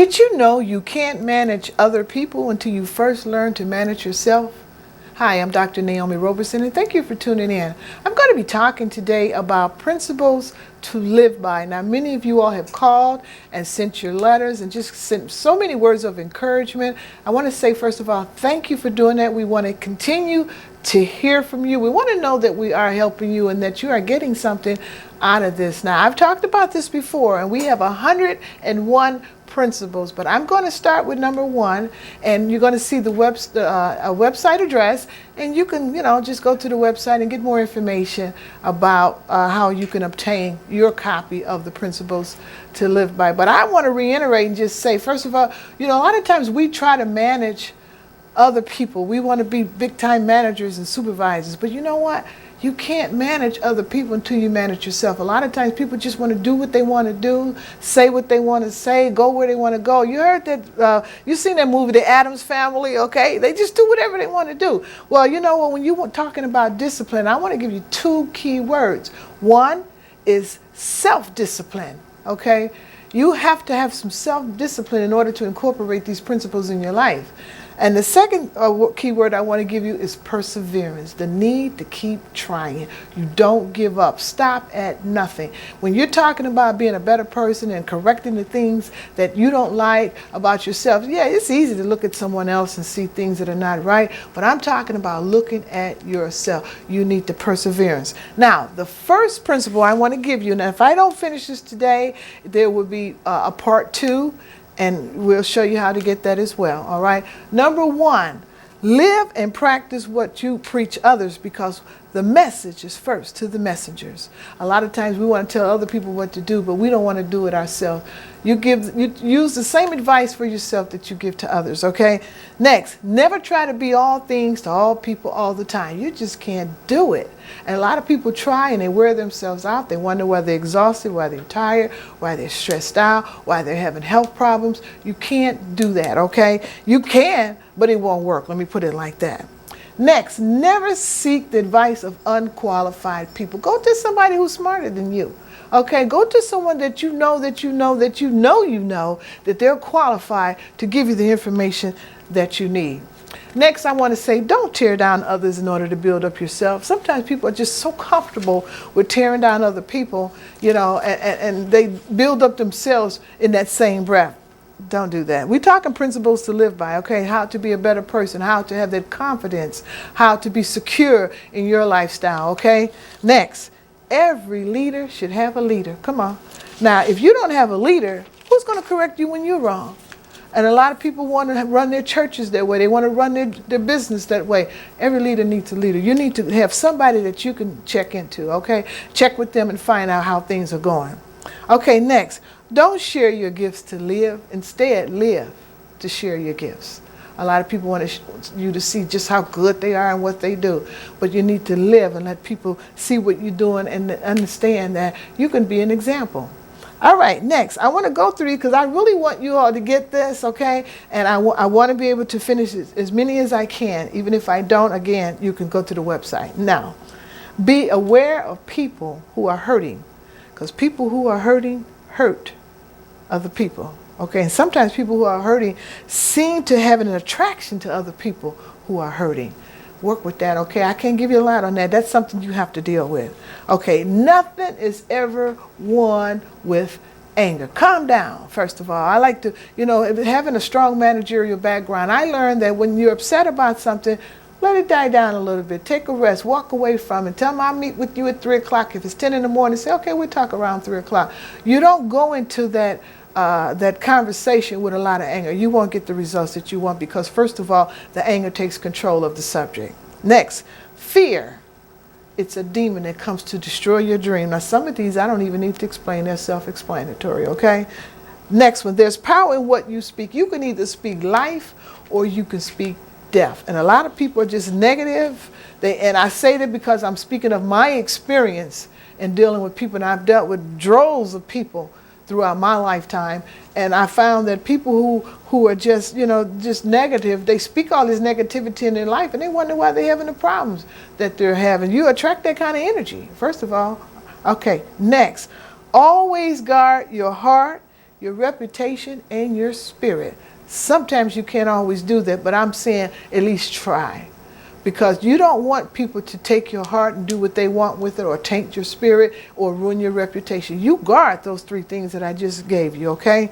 Did you know you can't manage other people until you first learn to manage yourself? Hi, I'm Dr. Naomi Roberson, and thank you for tuning in. I'm going to be talking today about principles to live by. Now, many of you all have called and sent your letters and just sent so many words of encouragement. I want to say, first of all, thank you for doing that. We want to continue to hear from you. We want to know that we are helping you and that you are getting something out of this. Now, I've talked about this before, and we have 101 principles, but I'm going to start with number 1, and you're going to see the website address, and you can, just go to the website and get more information about how you can obtain your copy of the principles to live by. But I want to reiterate and just say, first of all, a lot of times we try to manage other people. We want to be big time managers and supervisors, but you know what? You can't manage other people until you manage yourself. A lot of times people just want to do what they want to do, say what they want to say, go where they want to go. You heard that, you seen that movie, The Addams Family, okay? They just do whatever they want to do. Well, when you were talking about discipline, I want to give you 2 key words. One is self-discipline, okay? You have to have some self-discipline in order to incorporate these principles in your life. And the second key word I want to give you is perseverance, the need to keep trying. You don't give up. Stop at nothing. When you're talking about being a better person and correcting the things that you don't like about yourself, yeah, it's easy to look at someone else and see things that are not right, but I'm talking about looking at yourself. You need the perseverance. Now, the first principle I want to give you, now if I don't finish this today, there will be a part 2. And we'll show you how to get that as well, all right? Number 1, live and practice what you preach others, because the message is first to the messengers. A lot of times we want to tell other people what to do, but we don't want to do it ourselves. You use the same advice for yourself that you give to others, okay? Next, never try to be all things to all people all the time. You just can't do it. And a lot of people try and they wear themselves out. They wonder why they're exhausted, why they're tired, why they're stressed out, why they're having health problems. You can't do that, okay? You can, but it won't work. Let me put it like that. Next, never seek the advice of unqualified people. Go to somebody who's smarter than you. Okay, go to someone that you know that they're qualified to give you the information that you need. Next, I want to say, don't tear down others in order to build up yourself. Sometimes people are just so comfortable with tearing down other people, and they build up themselves in that same breath. Don't do that. We're talking principles to live by, okay? How to be a better person, how to have that confidence, how to be secure in your lifestyle, okay? Next, every leader should have a leader. Come on. Now, if you don't have a leader, who's going to correct you when you're wrong? And a lot of people want to run their churches that way. They want to run their business that way. Every leader needs a leader. You need to have somebody that you can check into, okay? Check with them and find out how things are going. Okay, next. Don't share your gifts to live. Instead, live to share your gifts. A lot of people want you to see just how good they are and what they do. But you need to live and let people see what you're doing and understand that you can be an example. All right, next, I want to go through because I really want you all to get this, okay? And I want to be able to finish as many as I can. Even if I don't, again, you can go to the website. Now, be aware of people who are hurting, because people who are hurting hurt other people, okay? And sometimes people who are hurting seem to have an attraction to other people who are hurting. Work with that, okay? I can't give you a lot on that. That's something you have to deal with. Okay, nothing is ever won with anger. Calm down, first of all. I like to, having a strong managerial background, I learned that when you're upset about something, let it die down a little bit. Take a rest. Walk away from it. Tell them I'll meet with you at 3 o'clock. If it's 10 in the morning, say, okay, we'll talk around 3 o'clock. You don't go into that conversation with a lot of anger. You won't get the results that you want because, first of all, the anger takes control of the subject. Next, fear. It's a demon that comes to destroy your dream. Now, some of these I don't even need to explain. They're self-explanatory, okay? Next one, there's power in what you speak. You can either speak life or you can speak death. And a lot of people are just negative. And I say that because I'm speaking of my experience in dealing with people, and I've dealt with droves of people throughout my lifetime, and I found that people who are just negative, they speak all this negativity in their life and they wonder why they're having the problems that they're having. You attract that kind of energy, first of all. Okay, next, always guard your heart, your reputation, and your spirit. Sometimes you can't always do that, but I'm saying at least try. Because you don't want people to take your heart and do what they want with it, or taint your spirit, or ruin your reputation. You guard those 3 things that I just gave you, okay?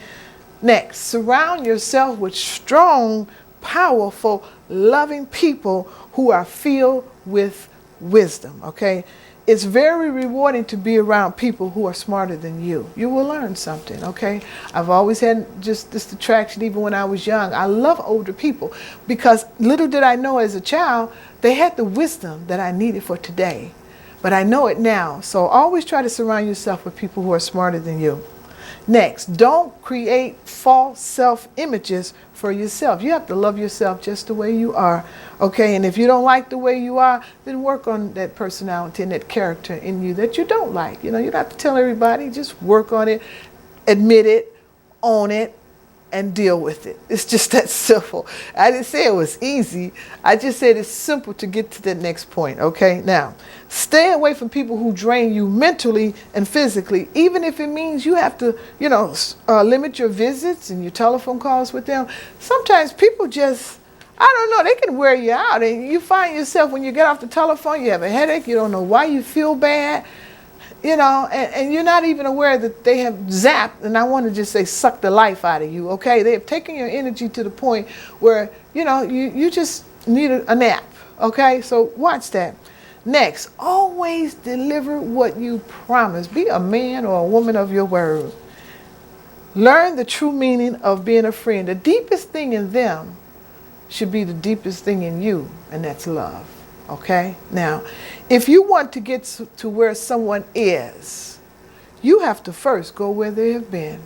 Next, surround yourself with strong, powerful, loving people who are filled with wisdom, okay? It's very rewarding to be around people who are smarter than you. You will learn something, okay? I've always had just this attraction even when I was young. I love older people because little did I know as a child, they had the wisdom that I needed for today. But I know it now. So always try to surround yourself with people who are smarter than you. Next, don't create false self-images for yourself. You have to love yourself just the way you are, okay? And if you don't like the way you are, then work on that personality and that character in you that you don't like. You know, you don't have to tell everybody. Just work on it, admit it, own it, and deal with it. It's just that simple. I didn't say it was easy. I just said it's simple to get to the next point, okay? Now, stay away from people who drain you mentally and physically, even if it means you have to, limit your visits and your telephone calls with them. Sometimes people just, I don't know, they can wear you out. And you find yourself when you get off the telephone, you have a headache, you don't know why you feel bad. And you're not even aware that they have zapped, and I want to just say sucked the life out of you, okay? They have taken your energy to the point where, you just need a nap, okay? So watch that. Next, always deliver what you promise. Be a man or a woman of your word. Learn the true meaning of being a friend. The deepest thing in them should be the deepest thing in you, and that's love. Okay? Now, if you want to get to where someone is, you have to first go where they have been.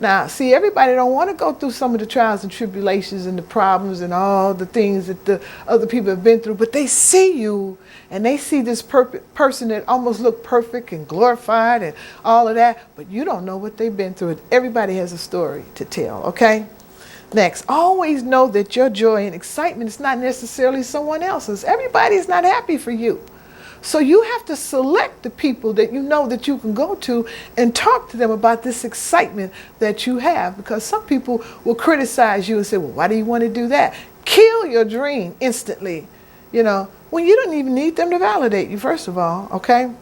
Now, see, everybody don't want to go through some of the trials and tribulations and the problems and all the things that the other people have been through, but they see you and they see this person that almost look perfect and glorified and all of that, but you don't know what they've been through. Everybody has a story to tell, okay? Next, always know that your joy and excitement is not necessarily someone else's. Everybody is not happy for you. So you have to select the people that you know that you can go to and talk to them about this excitement that you have. Because some people will criticize you and say, well, why do you want to do that? Kill your dream instantly, when you don't even need them to validate you, first of all, okay?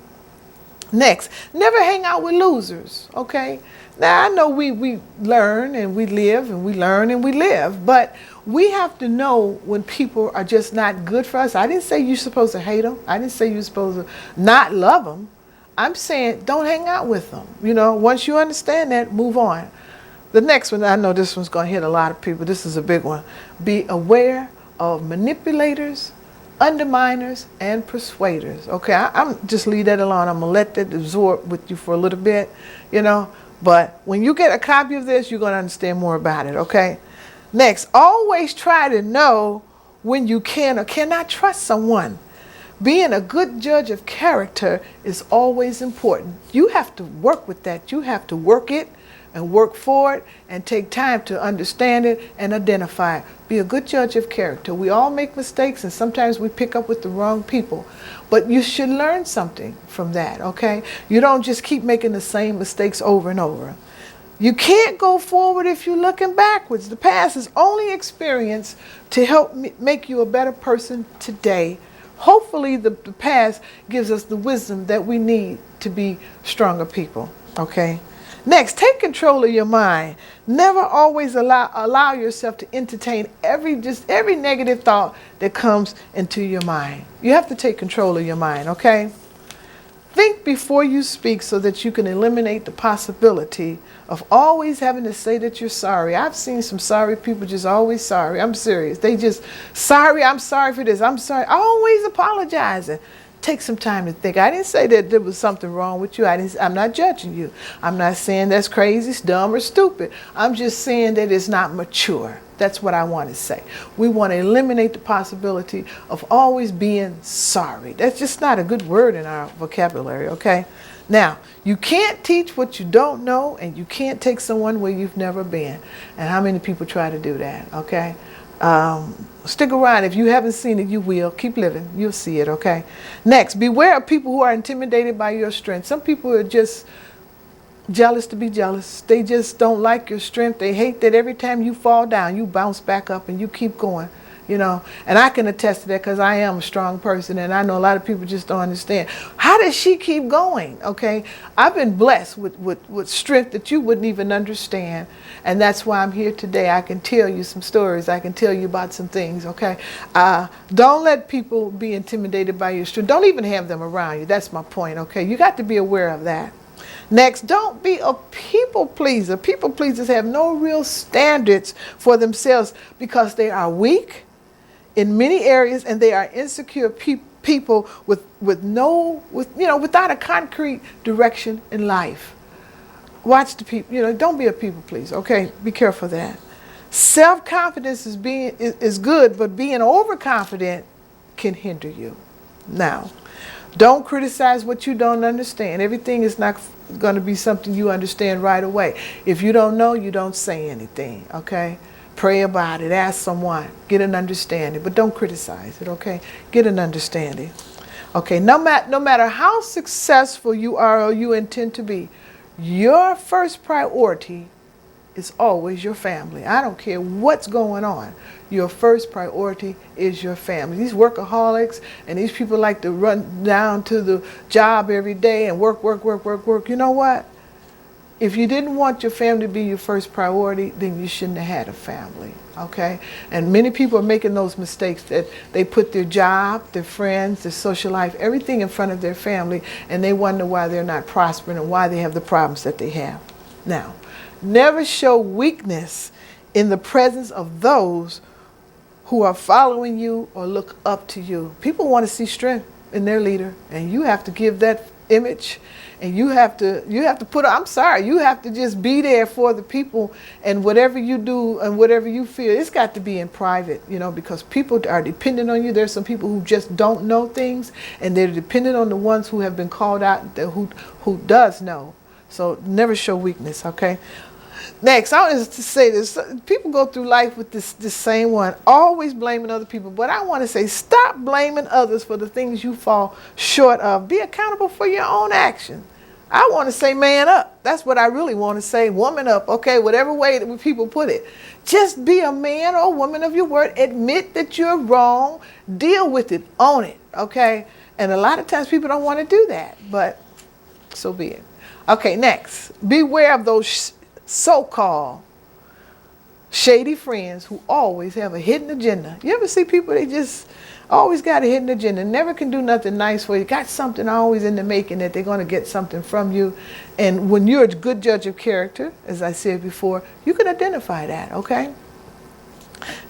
Next, never hang out with losers, okay? Now, I know we learn and we live and we learn and we live, but we have to know when people are just not good for us. I didn't say you're supposed to hate them. I didn't say you're supposed to not love them. I'm saying don't hang out with them. Once you understand that, move on. The next one, I know this one's going to hit a lot of people. This is a big one. Be aware of manipulators, underminers, and persuaders. Okay, I'm just leave that alone. I'm going to let that absorb with you for a little bit, But when you get a copy of this, you're going to understand more about it, okay? Next, always try to know when you can or cannot trust someone. Being a good judge of character is always important. You have to work with that. You have to work it and work for it and take time to understand it and identify it. Be a good judge of character. We all make mistakes and sometimes we pick up with the wrong people. But you should learn something from that, okay? You don't just keep making the same mistakes over and over. You can't go forward if you're looking backwards. The past is only experience to help make you a better person today. Hopefully the past gives us the wisdom that we need to be stronger people, okay? Next, take control of your mind. Never always allow yourself to entertain every negative thought that comes into your mind. You have to take control of your mind, okay? Think before you speak so that you can eliminate the possibility of always having to say that you're sorry. I've seen some sorry people just always sorry. I'm serious. They just, sorry, I'm sorry for this. I'm sorry. Always apologizing. Take some time to think. I didn't say that there was something wrong with you. I'm not judging you. I'm not saying that's crazy, dumb, or stupid. I'm just saying that it's not mature. That's what I want to say. We want to eliminate the possibility of always being sorry. That's just not a good word in our vocabulary, okay? Now, you can't teach what you don't know, and you can't take someone where you've never been. And how many people try to do that, okay? Stick around. If you haven't seen it, you will. Keep living. You'll see it, okay? Next, beware of people who are intimidated by your strength. Some people are just jealous to be jealous. They just don't like your strength. They hate that every time you fall down, you bounce back up and you keep going. And I can attest to that because I am a strong person, and I know a lot of people just don't understand. How does she keep going? Okay, I've been blessed with strength that you wouldn't even understand, and that's why I'm here today. I can tell you some stories. I can tell you about some things. Okay, don't let people be intimidated by your strength. Don't even have them around you. That's my point. Okay, you got to be aware of that. Next, don't be a people pleaser. People pleasers have no real standards for themselves because they are weak in many areas, and they are insecure people without a concrete direction in life. Watch the people. Don't be a people pleaser. Okay, be careful of that. Self-confidence is good, but being overconfident can hinder you. Now, don't criticize what you don't understand. Everything is not going to be something you understand right away. If you don't know, you don't say anything. Okay. Pray about it. Ask someone. Get an understanding. But don't criticize it, okay? Get an understanding. Okay, no matter how successful you are or you intend to be, your first priority is always your family. I don't care what's going on. Your first priority is your family. These workaholics and these people like to run down to the job every day and work. You know what? If you didn't want your family to be your first priority, then you shouldn't have had a family, okay? And many people are making those mistakes that they put their job, their friends, their social life, everything in front of their family, and they wonder why they're not prospering and why they have the problems that they have. Now, never show weakness in the presence of those who are following you or look up to you. People want to see strength in their leader, and you have to give that image. And you have to you have to just be there for the people, and whatever you do and whatever you feel, it's got to be in private, because people are dependent on you. There's some people who just don't know things, and they're dependent on the ones who have been called out, who does know. So never show weakness, okay? Next, I want to say this. People go through life with this same one, always blaming other people. But I want to say, stop blaming others for the things you fall short of. Be accountable for your own actions. I want to say man up. That's what I really want to say. Woman up. Okay, whatever way that people put it. Just be a man or woman of your word. Admit that you're wrong. Deal with it. Own it. Okay? And a lot of times people don't want to do that. But so be it. Okay, next. Beware of those so-called shady friends who always have a hidden agenda. You ever see people, they just always got a hidden agenda, never can do nothing nice for you, got something always in the making that they're going to get something from you. And when you're a good judge of character, as I said before, you can identify that, okay?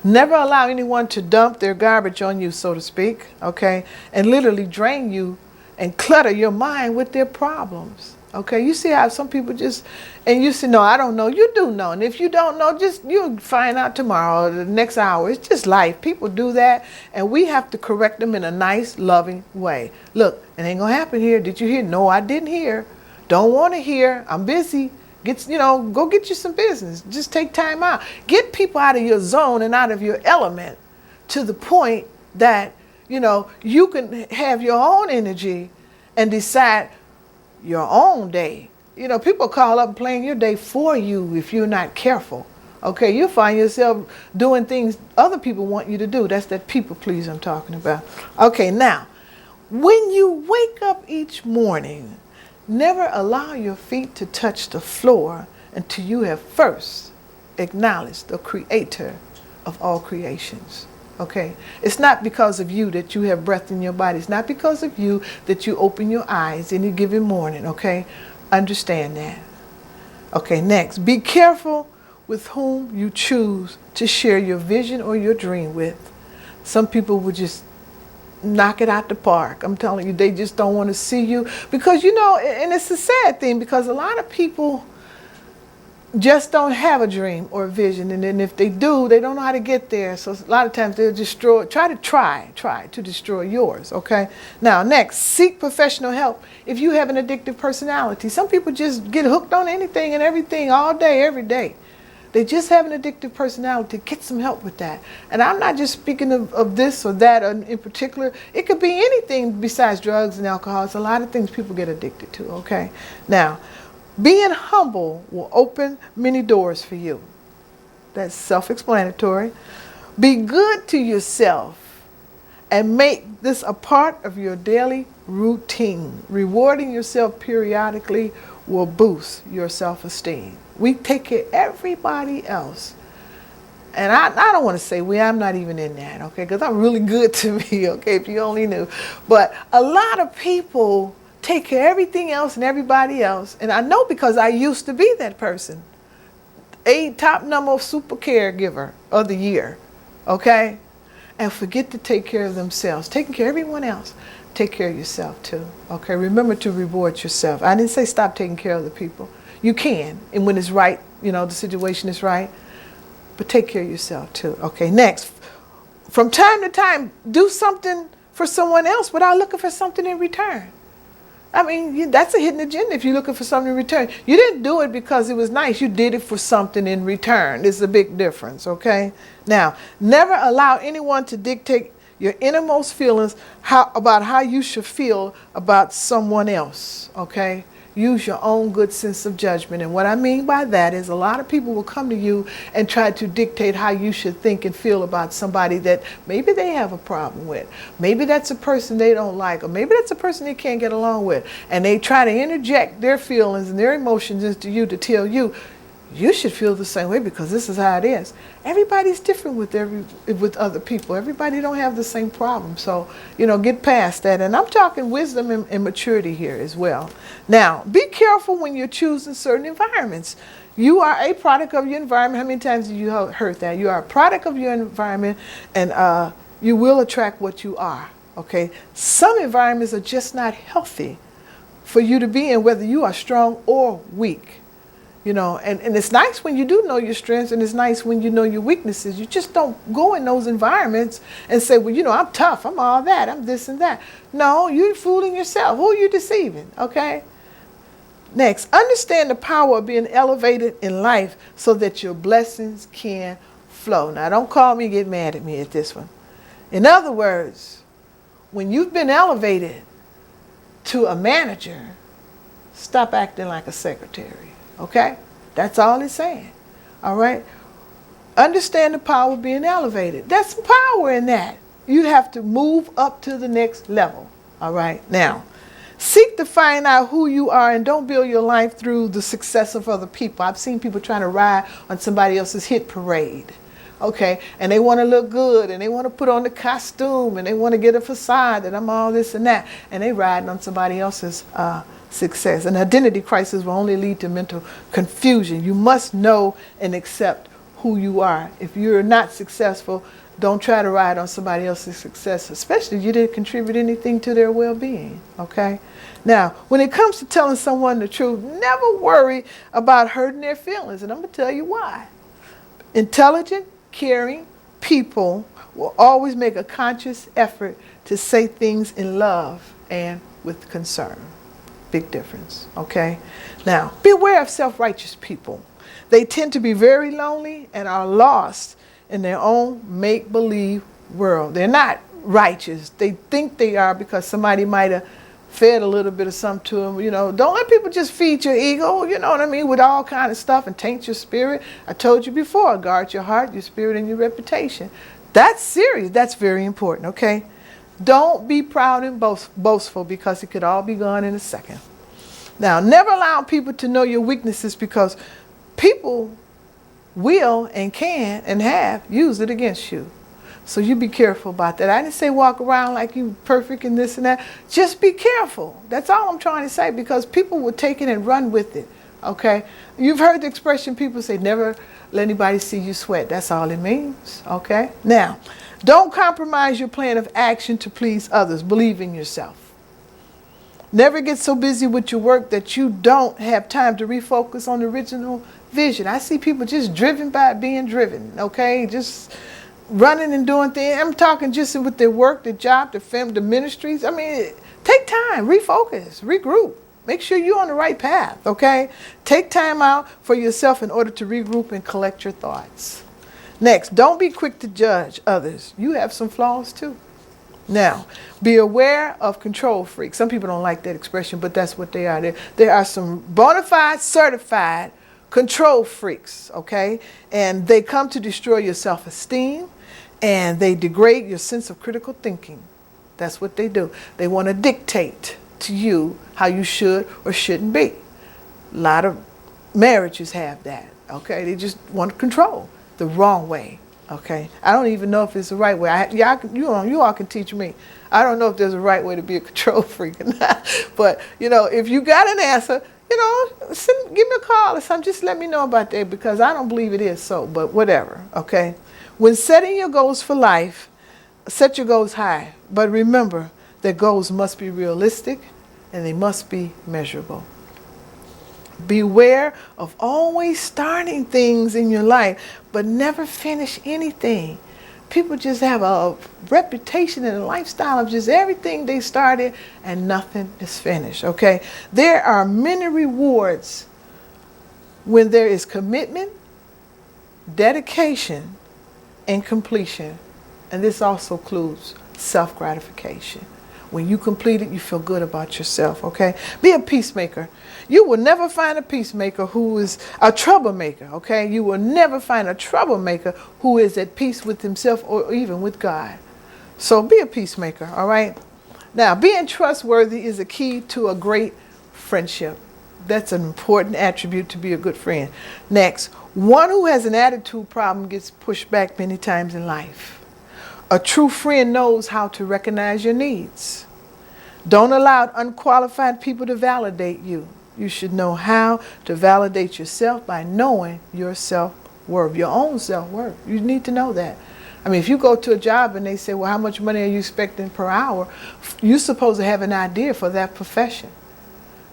Never allow anyone to dump their garbage on you, so to speak, okay? And literally drain you and clutter your mind with their problems. Okay, you see how some people just, and you say, no, I don't know. You do know. And if you don't know, you'll find out tomorrow or the next hour. It's just life. People do that, and we have to correct them in a nice, loving way. Look, it ain't going to happen here. Did you hear? No, I didn't hear. Don't want to hear. I'm busy. Go get you some business. Just take time out. Get people out of your zone and out of your element to the point that, you can have your own energy and decide your own day. People call up and plan your day for you if you're not careful. Okay, you'll find yourself doing things other people want you to do. That's that people please I'm talking about. Okay, now, when you wake up each morning, never allow your feet to touch the floor until you have first acknowledged the creator of all creations. Okay, it's not because of you that you have breath in your body. It's not because of you that you open your eyes any given morning. Okay, understand that. Okay, next, be careful with whom you choose to share your vision or your dream with. Some people will just knock it out the park. I'm telling you, they just don't want to see you because, and it's a sad thing because a lot of people just don't have a dream or a vision, and then if they do, they don't know how to get there. So a lot of times they'll try to destroy yours. Okay. Now next, seek professional help if you have an addictive personality. Some people just get hooked on anything and everything all day, every day. They just have an addictive personality. Get some help with that. And I'm not just speaking of this or that in particular. It could be anything besides drugs and alcohol. It's a lot of things people get addicted to. Okay. Now, Being humble will open many doors for you. That's self-explanatory. Be good to yourself and make this a part of your daily routine. Rewarding yourself periodically will boost your self-esteem. We take care of everybody else. And I don't want to say I'm not even in that, okay, because I'm really good to me, okay, if you only knew. But a lot of people take care of everything else and everybody else. And I know because I used to be that person. A top number super caregiver of the year, okay? And forget to take care of themselves. Taking care of everyone else. Take care of yourself too, okay? Remember to reward yourself. I didn't say stop taking care of the people. You can, and when it's right, the situation is right. But take care of yourself too. Okay, next. From time to time, do something for someone else without looking for something in return. I mean, that's a hidden agenda if you're looking for something in return. You didn't do it because it was nice. You did it for something in return. There's a big difference, okay? Now, never allow anyone to dictate your innermost feelings about how you should feel about someone else, okay? Use your own good sense of judgment. And what I mean by that is a lot of people will come to you and try to dictate how you should think and feel about somebody that maybe they have a problem with. Maybe that's a person they don't like, or maybe that's a person they can't get along with. And they try to interject their feelings and their emotions into you to tell you, you should feel the same way because this is how it is. Everybody's different with other people. Everybody don't have the same problem. So, get past that. And I'm talking wisdom and maturity here as well. Now, be careful when you're choosing certain environments. You are a product of your environment. How many times have you heard that? You are a product of your environment, and you will attract what you are. Okay? Some environments are just not healthy for you to be in, whether you are strong or weak. And it's nice when you do know your strengths, and it's nice when you know your weaknesses. You just don't go in those environments and say, well, I'm tough, I'm all that, I'm this and that. No, you're fooling yourself. Who are you deceiving? Okay? Next, understand the power of being elevated in life so that your blessings can flow. Now, don't call me, get mad at me at this one. In other words, when you've been elevated to a manager, stop acting like a secretary. Okay? That's all it's saying. All right? Understand the power of being elevated. There's some power in that. You have to move up to the next level. All right? Now, seek to find out who you are and don't build your life through the success of other people. I've seen people trying to ride on somebody else's hit parade. Okay? And they want to look good, and they want to put on the costume, and they want to get a facade that I'm all this and that. And they riding on somebody else's success. An identity crisis will only lead to mental confusion. You must know and accept who you are. If you're not successful, don't try to ride on somebody else's success, especially if you didn't contribute anything to their well-being. Okay? Now, when it comes to telling someone the truth, never worry about hurting their feelings. And I'm going to tell you why. Intelligent, caring people will always make a conscious effort to say things in love and with concern. Big difference, okay? Now, beware of self-righteous people. They tend to be very lonely and are lost in their own make-believe world. They're not righteous. They think they are because somebody might have fed a little bit of something to them. Don't let people just feed your ego, with all kind of stuff and taint your spirit. I told you before, guard your heart, your spirit, and your reputation. That's serious. That's very important, okay? Don't be proud and boastful because it could all be gone in a second. Now, never allow people to know your weaknesses because people will and can and have used it against you. So you be careful about that. I didn't say walk around like you perfect and this and that. Just be careful. That's all I'm trying to say because people will take it and run with it. Okay? You've heard the expression people say, never let anybody see you sweat. That's all it means. Okay? Now, don't compromise your plan of action to please others. Believe in yourself. Never get so busy with your work that you don't have time to refocus on the original vision. I see people just driven by being driven, okay? Just running and doing things. I'm talking just with their work, their job, their family, the ministries. I mean, take time, refocus, regroup. Make sure you're on the right path, okay? Take time out for yourself in order to regroup and collect your thoughts. Next, don't be quick to judge others. You have some flaws too. Now, be aware of control freaks. Some people don't like that expression, but that's what they are. There are some bona fide, certified control freaks, okay? And they come to destroy your self-esteem, and they degrade your sense of critical thinking. That's what they do. They want to dictate to you how you should or shouldn't be. A lot of marriages have that, okay? They just want control the wrong way. Okay, I don't even know if it's the right way. You all can teach me. I don't know if there's a right way to be a control freak or not. But, if you got an answer, give me a call or something. Just let me know about that, because I don't believe it is so, but whatever, okay? When setting your goals for life, set your goals high. But remember that goals must be realistic and they must be measurable. Beware of always starting things in your life, but never finish anything. People just have a reputation and a lifestyle of just everything they started and nothing is finished, okay? There are many rewards when there is commitment, dedication, and completion. And this also includes self-gratification. When you complete it, you feel good about yourself, okay? Be a peacemaker. You will never find a peacemaker who is a troublemaker, okay? You will never find a troublemaker who is at peace with himself or even with God. So be a peacemaker, all right? Now, being trustworthy is a key to a great friendship. That's an important attribute to be a good friend. Next, one who has an attitude problem gets pushed back many times in life. A true friend knows how to recognize your needs. Don't allow unqualified people to validate you. You should know how to validate yourself by knowing your self-worth, your own self-worth. You need to know that. I mean, if you go to a job and they say, well, how much money are you expecting per hour? You're supposed to have an idea for that profession.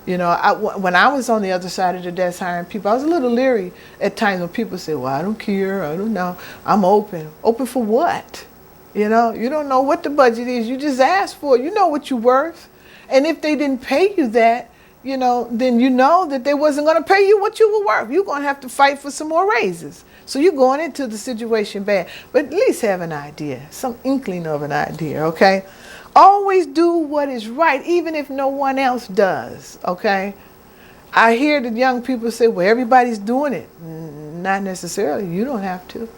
When I was on the other side of the desk hiring people, I was a little leery at times when people say, well, I don't care, I don't know. I'm open. Open for what? You don't know what the budget is. You just ask for it. You know what you're worth. And if they didn't pay you that, then you know that they wasn't going to pay you what you were worth. You're going to have to fight for some more raises. So you're going into the situation bad. But at least have an idea, some inkling of an idea, okay? Always do what is right, even if no one else does, okay? I hear the young people say, well, everybody's doing it. Not necessarily. You don't have to,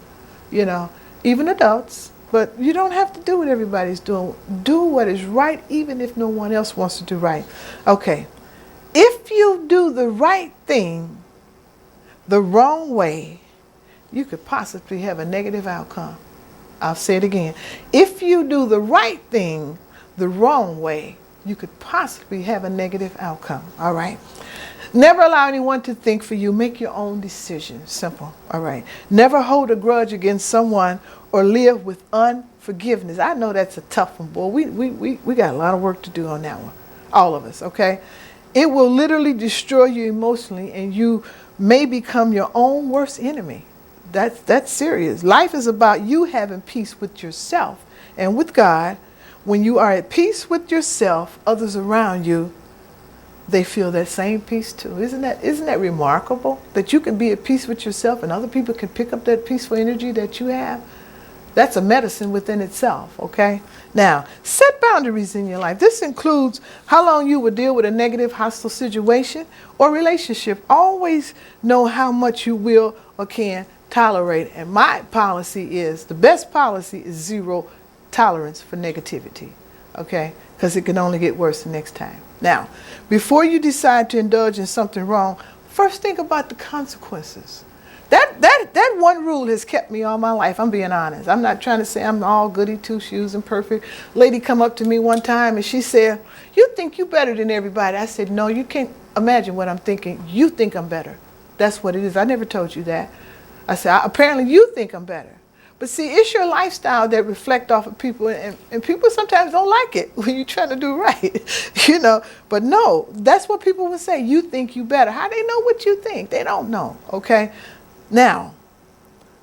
even adults. But you don't have to do what everybody's doing. Do what is right, even if no one else wants to do right. Okay. If you do the right thing the wrong way, you could possibly have a negative outcome. I'll say it again. If you do the right thing the wrong way, you could possibly have a negative outcome. All right. Never allow anyone to think for you. Make your own decisions. Simple. All right. Never hold a grudge against someone or live with unforgiveness. I know that's a tough one, boy. We got a lot of work to do on that one. All of us, okay? It will literally destroy you emotionally, and you may become your own worst enemy. That's serious. Life is about you having peace with yourself and with God. When you are at peace with yourself, others around you, they feel that same peace too. Isn't that remarkable? That you can be at peace with yourself and other people can pick up that peaceful energy that you have? That's a medicine within itself, okay? Now, set boundaries in your life. This includes how long you will deal with a negative, hostile situation or relationship. Always know how much you will or can tolerate. And my policy is, the best policy is zero tolerance for negativity, okay? Because it can only get worse the next time. Now, before you decide to indulge in something wrong, first think about the consequences. That one rule has kept me all my life. I'm being honest. I'm not trying to say I'm all goody two-shoes and perfect. Lady come up to me one time and she said, you think you better than everybody. I said, no, you can't imagine what I'm thinking. You think I'm better. That's what it is. I never told you that. I said, apparently you think I'm better. But see, it's your lifestyle that reflect off of people, and people sometimes don't like it when you're trying to do right, But no, that's what people would say. You think you better. How they know what you think? They don't know, okay? Now,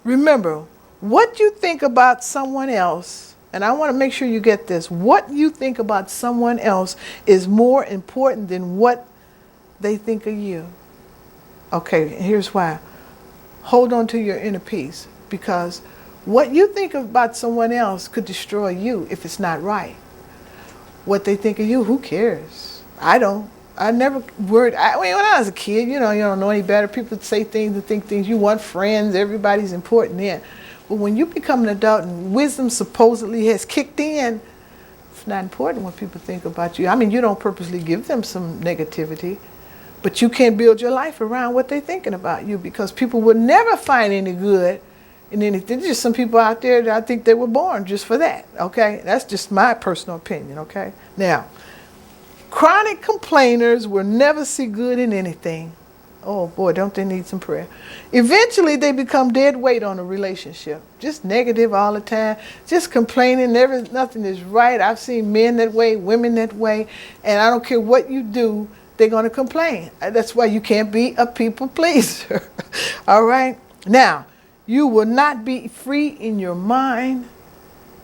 remember, what you think about someone else, and I want to make sure you get this, what you think about someone else is more important than what they think of you. Okay, here's why. Hold on to your inner peace, because What you think about someone else could destroy you if it's not right. What they think of you, who cares? I don't. I never worried. When I was a kid, you don't know any better. People say things and think things. You want friends. Everybody's important then. But when you become an adult and wisdom supposedly has kicked in, it's not important what people think about you. I mean, you don't purposely give them some negativity, but you can't build your life around what they're thinking about you, because people will never find any good in anything. There's just some people out there that I think they were born just for that, okay? That's just my personal opinion, okay? Now, chronic complainers will never see good in anything. Oh boy, don't they need some prayer? Eventually they become dead weight on a relationship. Just negative all the time, just complaining, nothing is right. I've seen men that way, women that way, and I don't care what you do, they're going to complain. That's why you can't be a people pleaser. All right? Now, you will not be free in your mind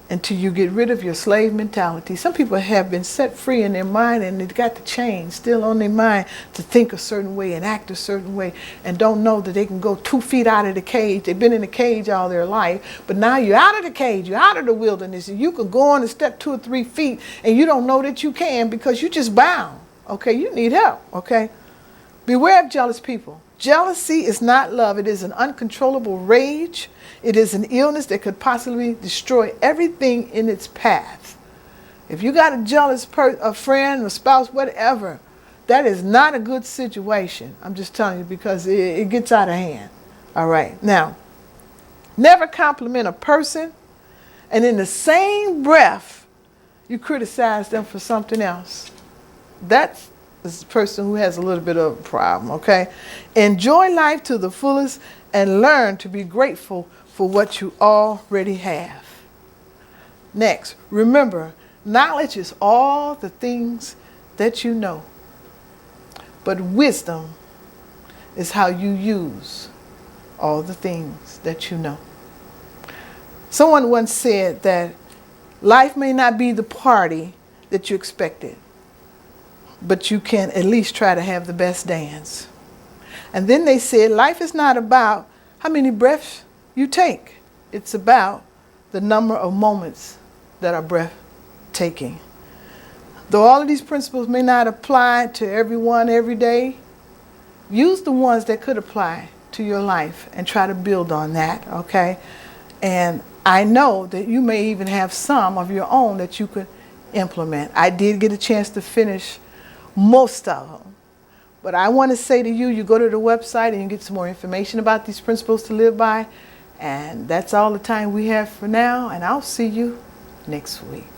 until you get rid of your slave mentality. Some people have been set free in their mind, and they've got the chain still on their mind to think a certain way and act a certain way, and don't know that they can go 2 feet out of the cage. They've been in the cage all their life, but now you're out of the cage, you're out of the wilderness, and you could go on and step 2 or 3 feet, and you don't know that you can because you're just bound. Okay, you need help, okay? Beware of jealous people. Jealousy is not love. It is an uncontrollable rage. It is an illness that could possibly destroy everything in its path. If you got a jealous a friend, a spouse, whatever, that is not a good situation. I'm just telling you, because it gets out of hand. All right. Now, never compliment a person, and in the same breath, you criticize them for something else. That's the person who has a little bit of a problem, okay? Enjoy life to the fullest and learn to be grateful for what you already have. Next, remember, knowledge is all the things that you know, but wisdom is how you use all the things that you know. Someone once said that life may not be the party that you expected, but you can at least try to have the best dance. And then they said, life is not about how many breaths you take. It's about the number of moments that are breathtaking. Though all of these principles may not apply to everyone every day, use the ones that could apply to your life and try to build on that, okay? And I know that you may even have some of your own that you could implement. I did get a chance to finish most of them. But I want to say to you, you go to the website and you get some more information about these principles to live by. And that's all the time we have for now. And I'll see you next week.